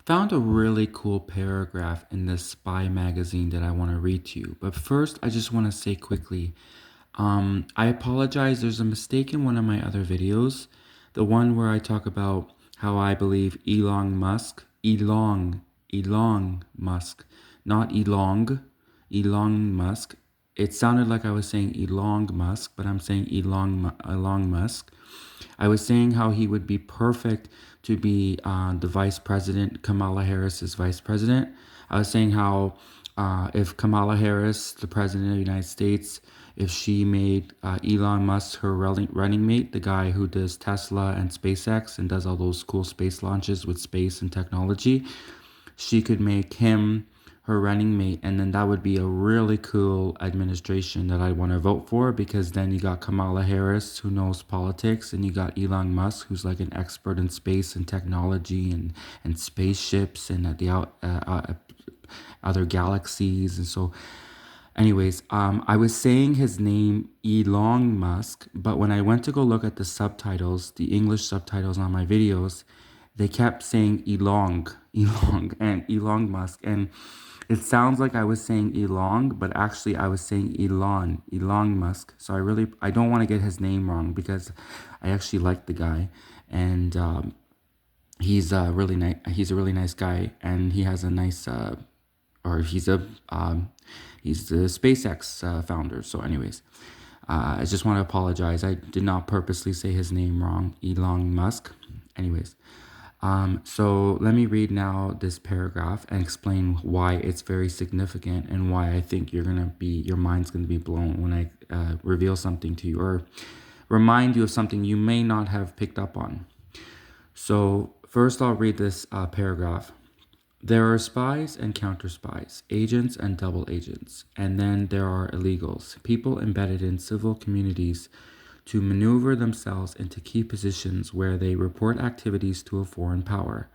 Found a really cool paragraph in this spy magazine that I want to read to you. But first, I just want to say quickly, I apologize. There's a mistake in one of my other videos, the one where I talk about how I believe Elon Musk, not Elon Musk. It sounded like I was saying Elon Musk, but I'm saying Elon Musk. I was saying how he would be perfect to be the vice president, Kamala Harris is vice president. I was saying how if Kamala Harris, the president of the United States, if she made Elon Musk her running mate, the guy who does Tesla and SpaceX and does all those cool space launches with space and technology, she could make him her running mate, and then that would be a really cool administration that I want to vote for, because then you got Kamala Harris, who knows politics, and you got Elon Musk, who's like an expert in space and technology and spaceships and at the other galaxies. And so anyways, I was saying his name Elon Musk, but when I went to go look at the subtitles, the English subtitles on my videos, they kept saying and Elon Musk, and it sounds like I was saying Elon, but actually I was saying Elon Musk. So I don't want to get his name wrong, because I actually like the guy, and he's a really nice guy, and he has a nice or he's the SpaceX founder. So, anyways, I just want to apologize. I did not purposely say his name wrong, Elon Musk. Anyways, so let me read now this paragraph and explain why it's very significant and why I think your mind's gonna be blown when I reveal something to you, or remind you of something you may not have picked up on. So first, I'll read this paragraph. There are spies and counter spies, agents and double agents, and then there are illegals, people embedded in civil communities to maneuver themselves into key positions where they report activities to a foreign power.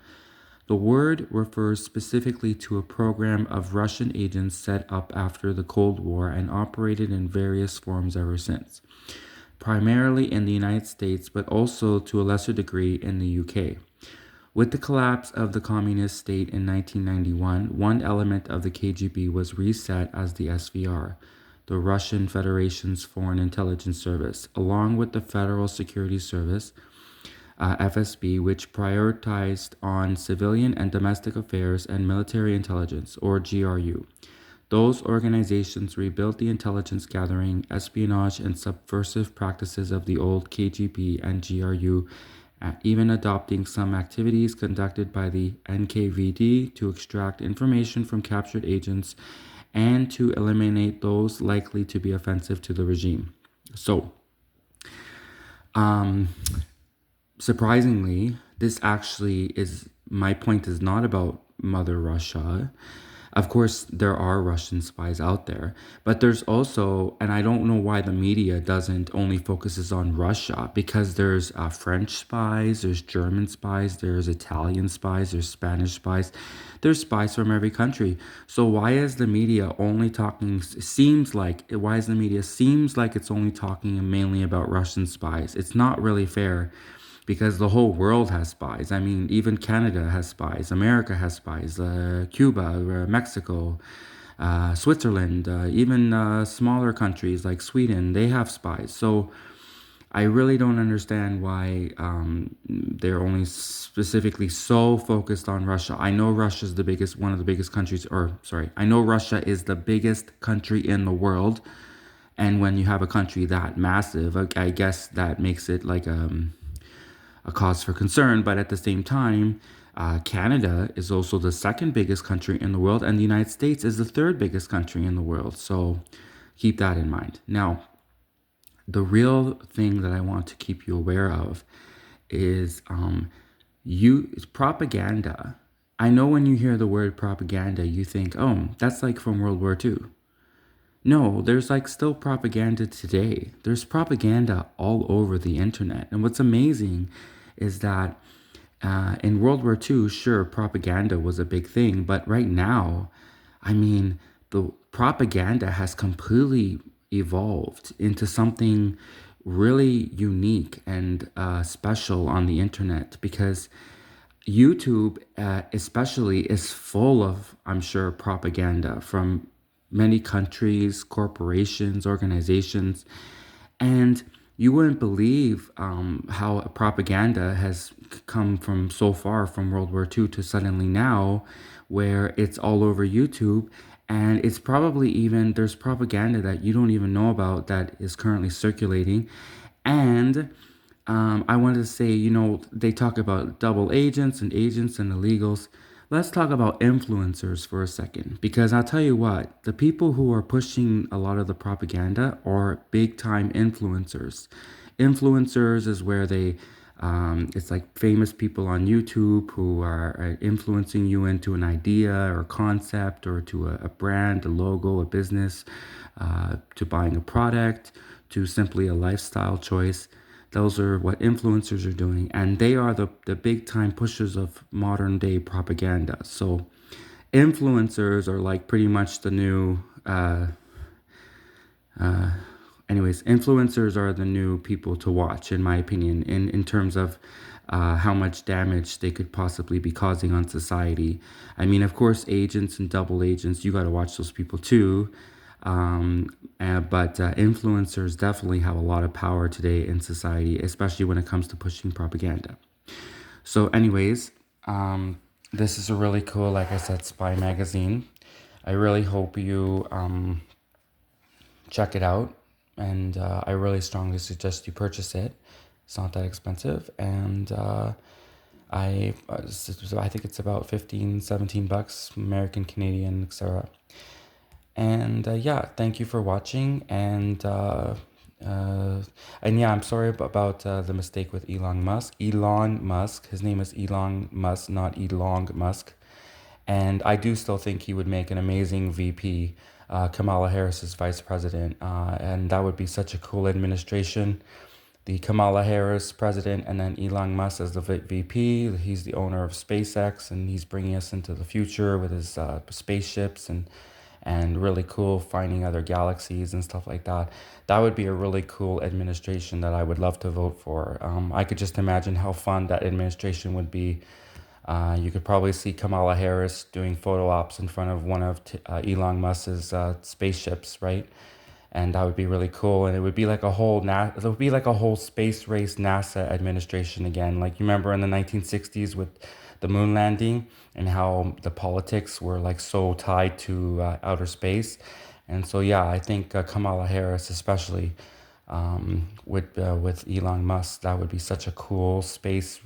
The word refers specifically to a program of Russian agents set up after the Cold War and operated in various forms ever since, primarily in the United States, but also to a lesser degree in the UK. With the collapse of the communist state in 1991, one element of the KGB was reset as the SVR, the Russian Federation's Foreign Intelligence Service, along with the Federal Security Service, FSB, which prioritized on civilian and domestic affairs and military intelligence, or GRU. Those organizations rebuilt the intelligence gathering, espionage, and subversive practices of the old KGB and GRU, even adopting some activities conducted by the NKVD to extract information from captured agents and to eliminate those likely to be offensive to the regime. So, surprisingly, this actually is my point is not about Mother Russia. Of course, there are Russian spies out there, but there's also, and I don't know why the media doesn't only focuses on Russia, because there's French spies, there's German spies, there's Italian spies, there's Spanish spies, there's spies from every country. So why is the media only talking? Why is the media seems like it's only talking mainly about Russian spies? It's not really fair, because the whole world has spies. I mean, even Canada has spies, America has spies, Cuba, Mexico, Switzerland, even smaller countries like Sweden, they have spies. So I really don't understand why they're only specifically so focused on Russia. I know Russia's one of the biggest countries, or sorry, I know Russia is the biggest country in the world. And when you have a country that massive, I guess that makes it like a cause for concern. But at the same time, Canada is also the second biggest country in the world, and the United States is the third biggest country in the world. So keep that in mind. Now, the real thing that I want to keep you aware of is propaganda. I know when you hear the word propaganda, you think, oh, that's like from World War II. No, there's like still propaganda today. There's propaganda all over the internet. And what's amazing is that in World War II, sure, propaganda was a big thing. But right now, I mean, the propaganda has completely evolved into something really unique and special on the internet, because YouTube, especially, is full of, I'm sure, propaganda from many countries, corporations, organizations, and you wouldn't believe how propaganda has come from so far from World War II to suddenly now, where it's all over YouTube. And it's probably even, there's propaganda that you don't even know about that is currently circulating. And I wanted to say, they talk about double agents and illegals. Let's talk about influencers for a second, because I'll tell you what, the people who are pushing a lot of the propaganda are big time influencers. Influencers is where it's like famous people on YouTube who are influencing you into an idea or concept or to a brand, a logo, a business, to buying a product, to simply a lifestyle choice. Those are what influencers are doing, and they are the big time pushers of modern day propaganda. So, influencers are like pretty much the new, influencers are the new people to watch, in my opinion, in terms of how much damage they could possibly be causing on society. I mean, of course, agents and double agents, you got to watch those people too. But influencers definitely have a lot of power today in society, especially when it comes to pushing propaganda. So, anyways, this is a really cool, like I said, spy magazine. I really hope you check it out, and I really strongly suggest you purchase it. It's not that expensive, and I think it's about 15, 17 bucks, American, Canadian, etc. And yeah, thank you for watching. And yeah, I'm sorry about the mistake with Elon Musk. Elon Musk, his name is Elon Musk, not Elon Musk. And I do still think he would make an amazing VP. Kamala Harris is vice president, and that would be such a cool administration. The Kamala Harris president, and then Elon Musk as the VP. He's the owner of SpaceX, and he's bringing us into the future with his spaceships and really cool finding other galaxies and stuff like that. That would be a really cool administration that I would love to vote for. I could just imagine how fun that administration would be. You could probably see Kamala Harris doing photo ops in front of one of Elon Musk's spaceships, right? And that would be really cool. And it would be like it would be like a whole space race NASA administration again. Like you remember in the 1960s with the moon landing and how the politics were like so tied to outer space. And so yeah, I think Kamala Harris, especially with Elon Musk, that would be such a cool space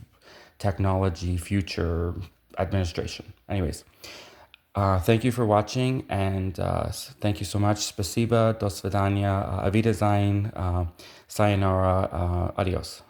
technology future administration. Anyways, thank you for watching, and thank you so much. Spasiba, do svidania, Auf Wiedersehen, sayonara, adios.